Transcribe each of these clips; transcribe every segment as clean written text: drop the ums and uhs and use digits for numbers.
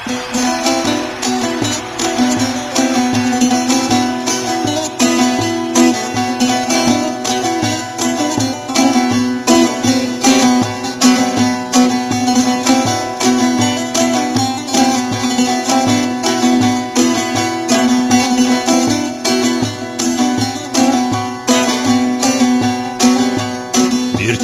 Bir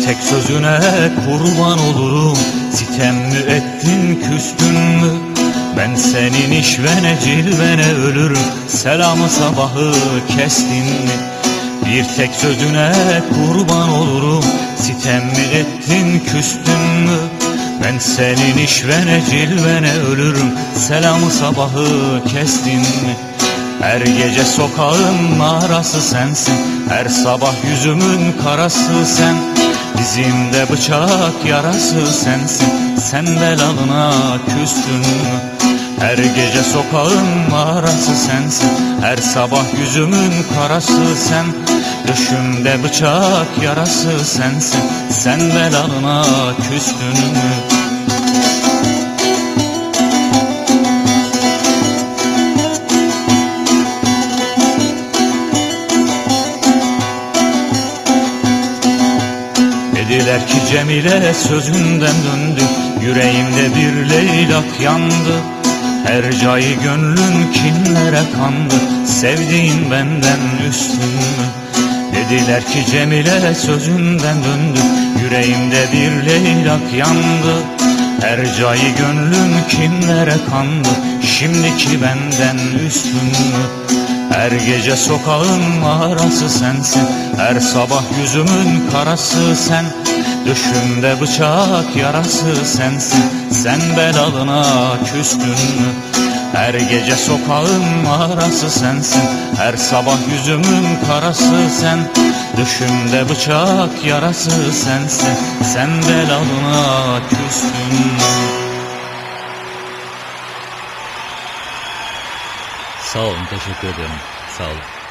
tek sözüne kurban olurum, sitem mi ettin, küstün mü? Ben senin işvene cilvene ölürüm, selamı sabahı kestin mi? Bir tek sözüne kurban olurum, sitem mi ettin, küstün mü? Ben senin işvene cilvene ölürüm, selamı sabahı kestin mi? Her gece sokağın narası sensin, her sabah yüzümün karası sen. Dizimde bıçak yarası sensin, sen belalına küstün mü? Her gece sokağın narası sensin, her sabah yüzümün karası sen. Düşümde bıçak yarası sensin, sen belalına küstün mü? Dediler ki Cemile sözünden döndü, yüreğimde bir leylak yandı. Her cayı gönlün kinlere kandı, sevdiğin benden üstün mü? Dediler ki Cemile sözünden döndü, yüreğimde bir leylak yandı. Her cayı gönlün kinlere kandı, şimdiki benden üstün mü? Her gece sokağın arası sensin, her sabah yüzümün karası sen. Düşümde bıçak yarası sensin, sen belalına küstün mü? Her gece sokağın arası sensin, her sabah yüzümün karası sen. Düşümde bıçak yarası sensin, sen belalına küstün mü? Sağ olun, teşekkür ederim. Sağ olun.